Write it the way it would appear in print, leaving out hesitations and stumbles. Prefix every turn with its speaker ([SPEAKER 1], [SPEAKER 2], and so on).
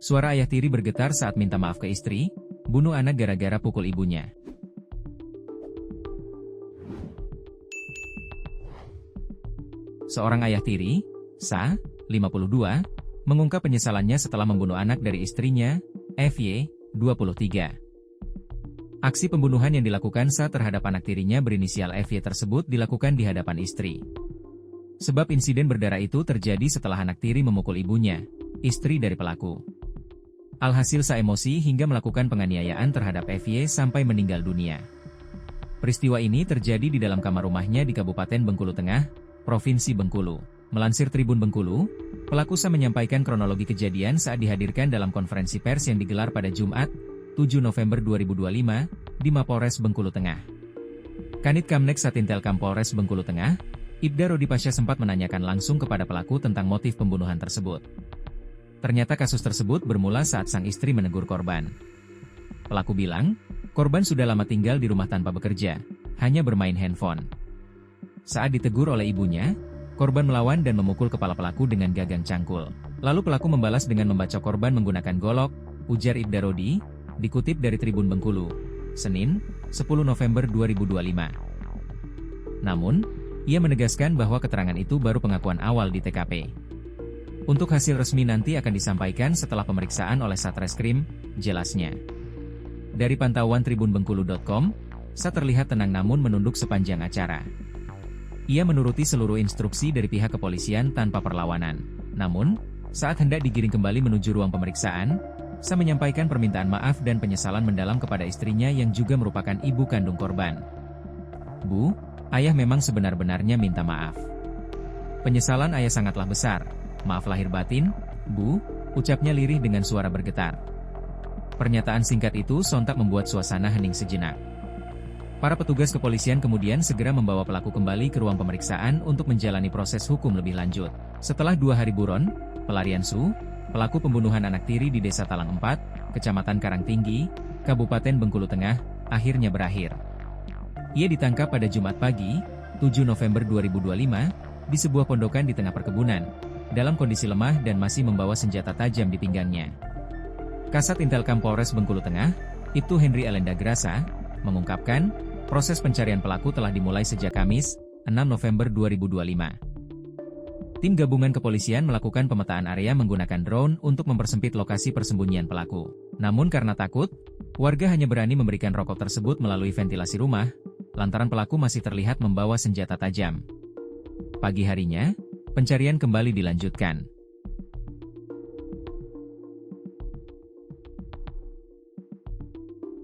[SPEAKER 1] Suara ayah tiri bergetar saat minta maaf ke istri, bunuh anak gara-gara pukul ibunya. Seorang ayah tiri, Sa, 52, mengungkap penyesalannya setelah membunuh anak dari istrinya, Fy, 23. Aksi pembunuhan yang dilakukan Sa terhadap anak tirinya berinisial Fy tersebut dilakukan di hadapan istri. Sebab insiden berdarah itu terjadi setelah anak tiri memukul ibunya, istri dari pelaku. Alhasil Sa emosi hingga melakukan penganiayaan terhadap Fy sampai meninggal dunia. Peristiwa ini terjadi di dalam kamar rumahnya di Kabupaten Bengkulu Tengah, Provinsi Bengkulu. Melansir Tribun Bengkulu, pelaku Sa menyampaikan kronologi kejadian saat dihadirkan dalam konferensi pers yang digelar pada Jumat, 7 November 2025, di Mapolres Bengkulu Tengah. Kanit Kamnek Satintel Polres Bengkulu Tengah, Ibda Rodi Pasha sempat menanyakan langsung kepada pelaku tentang motif pembunuhan tersebut. Ternyata kasus tersebut bermula saat sang istri menegur korban. Pelaku bilang, korban sudah lama tinggal di rumah tanpa bekerja, hanya bermain handphone. Saat ditegur oleh ibunya, korban melawan dan memukul kepala pelaku dengan gagang cangkul. Lalu pelaku membalas dengan membacok korban menggunakan golok, ujar Ibda Rodi, dikutip dari Tribun Bengkulu, Senin, 10 November 2025. Namun, ia menegaskan bahwa keterangan itu baru pengakuan awal di TKP. Untuk hasil resmi nanti akan disampaikan setelah pemeriksaan oleh Satreskrim, jelasnya. Dari pantauan tribunbengkulu.com, Sa terlihat tenang namun menunduk sepanjang acara. Ia menuruti seluruh instruksi dari pihak kepolisian tanpa perlawanan. Namun, saat hendak digiring kembali menuju ruang pemeriksaan, Sa menyampaikan permintaan maaf dan penyesalan mendalam kepada istrinya yang juga merupakan ibu kandung korban. Bu, ayah memang sebenar-benarnya minta maaf. Penyesalan ayah sangatlah besar. Maaf lahir batin, Bu, ucapnya lirih dengan suara bergetar. Pernyataan singkat itu sontak membuat suasana hening sejenak. Para petugas kepolisian kemudian segera membawa pelaku kembali ke ruang pemeriksaan untuk menjalani proses hukum lebih lanjut. Setelah 2 hari buron, pelarian Su, pelaku pembunuhan anak tiri di Desa Talang 4, Kecamatan Karangtinggi, Kabupaten Bengkulu Tengah, akhirnya berakhir. Ia ditangkap pada Jumat pagi, 7 November 2025, di sebuah pondokan di tengah perkebunan, dalam kondisi lemah dan masih membawa senjata tajam di pinggangnya. Kasat Intelkam Polres Bengkulu Tengah, Ibtu Henry Elenda Grasa, mengungkapkan, proses pencarian pelaku telah dimulai sejak Kamis, 6 November 2025. Tim gabungan kepolisian melakukan pemetaan area menggunakan drone untuk mempersempit lokasi persembunyian pelaku. Namun karena takut, warga hanya berani memberikan rokok tersebut melalui ventilasi rumah, lantaran pelaku masih terlihat membawa senjata tajam. Pagi harinya, pencarian kembali dilanjutkan.